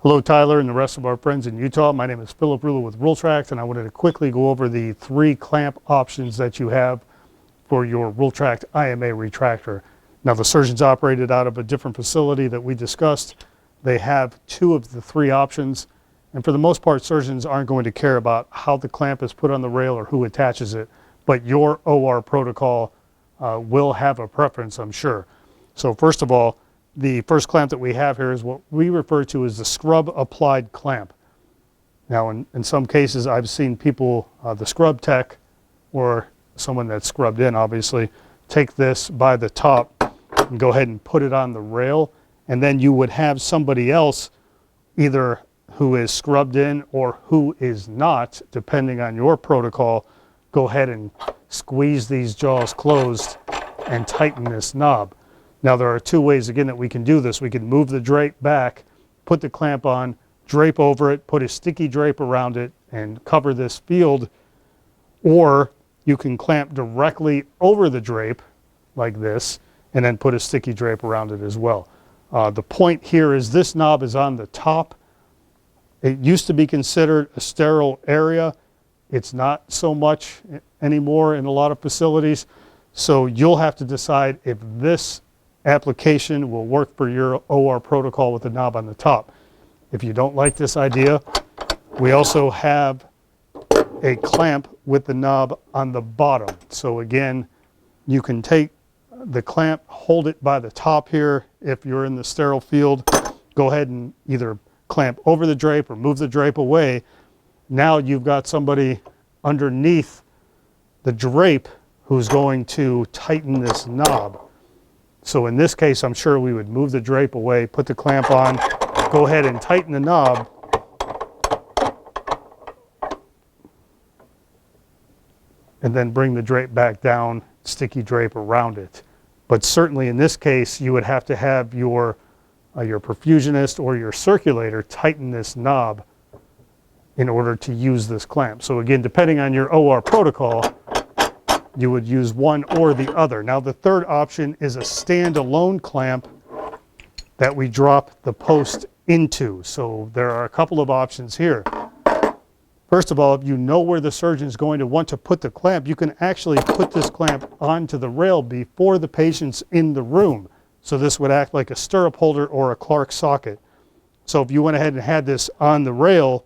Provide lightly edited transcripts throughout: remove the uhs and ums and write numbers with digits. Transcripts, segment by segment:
Hello, Tyler and the rest of our friends in Utah. My name is Philip Ruler with Rultract, and I wanted to quickly go over the 3 clamp options that you have for your Rultract IMA retractor. Now, the surgeons operated out of a different facility that we discussed. They have 2 of the 3 options, and for the most part, surgeons aren't going to care about how the clamp is put on the rail or who attaches it, but your OR protocol will have a preference, I'm sure. So first of all, the first clamp that we have here is what we refer to as the scrub applied clamp. Now, in some cases, I've seen people, the scrub tech or someone that's scrubbed in, obviously, take this by the top and go ahead and put it on the rail, and then you would have somebody else, either who is scrubbed in or who is not, depending on your protocol, go ahead and squeeze these jaws closed and tighten this knob. Now, there are 2 ways, again, that we can do this. We can move the drape back, put the clamp on, drape over it, put a sticky drape around it, and cover this field. Or you can clamp directly over the drape like this, and then put a sticky drape around it as well. The point here is this knob is on the top. It used to be considered a sterile area. It's not so much anymore in a lot of facilities. So you'll have to decide if this application will work for your OR protocol with the knob on the top. If you don't like this idea, we also have a clamp with the knob on the bottom. So again, you can take the clamp, hold it by the top here. If you're in the sterile field, go ahead and either clamp over the drape or move the drape away. Now you've got somebody underneath the drape who's going to tighten this knob. So in this case, I'm sure we would move the drape away, put the clamp on, go ahead and tighten the knob. And then bring the drape back down, sticky drape around it. But certainly in this case, you would have to have your perfusionist or your circulator tighten this knob in order to use this clamp. So again, depending on your OR protocol, you would use one or the other. Now, the third option is a standalone clamp that we drop the post into. So there are a couple of options here. First of all, if you know where the surgeon is going to want to put the clamp, you can actually put this clamp onto the rail before the patient's in the room. So this would act like a stirrup holder or a Clark socket. So if you went ahead and had this on the rail,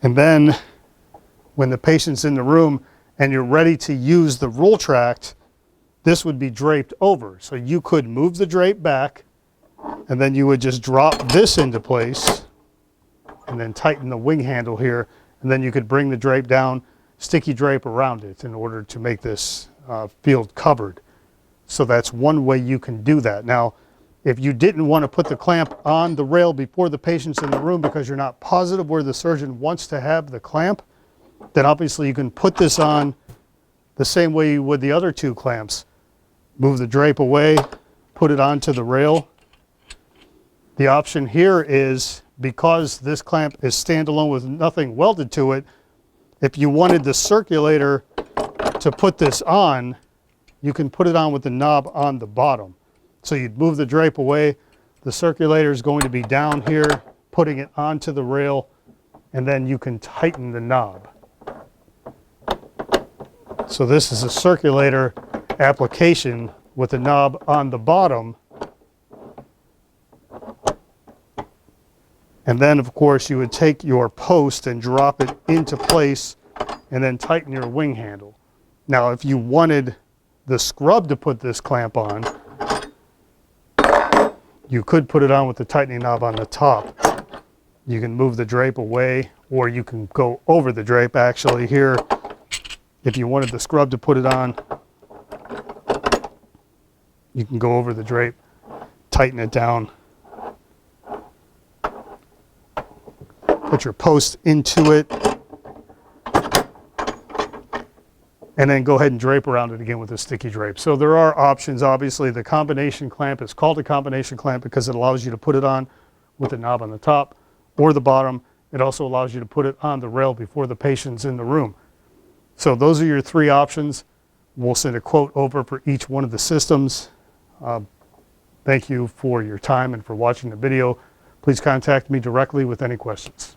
and then when the patient's in the room and you're ready to use the Rultract, this would be draped over. So you could move the drape back, and then you would just drop this into place and then tighten the wing handle here, and then you could bring the drape down, sticky drape around it in order to make this field covered. So that's one way you can do that. Now, if you didn't want to put the clamp on the rail before the patient's in the room because you're not positive where the surgeon wants to have the clamp, then obviously you can put this on the same way you would the other 2 clamps. Move the drape away, put it onto the rail. The option here is, because this clamp is standalone with nothing welded to it, if you wanted the circulator to put this on, you can put it on with the knob on the bottom. So you'd move the drape away, the circulator is going to be down here, putting it onto the rail, and then you can tighten the knob. So this is a circulator application with the knob on the bottom. And then, of course, you would take your post and drop it into place and then tighten your wing handle. Now, if you wanted the scrub to put this clamp on, you could put it on with the tightening knob on the top. You can move the drape away, or you can go over the drape actually here. If you wanted the scrub to put it on, you can go over the drape, tighten it down, put your post into it, and then go ahead and drape around it again with a sticky drape. So there are options. Obviously, the combination clamp is called a combination clamp because it allows you to put it on with the knob on the top or the bottom. It also allows you to put it on the rail before the patient's in the room. So those are your 3 options. We'll send a quote over for each one of the systems. Thank you for your time and for watching the video. Please contact me directly with any questions.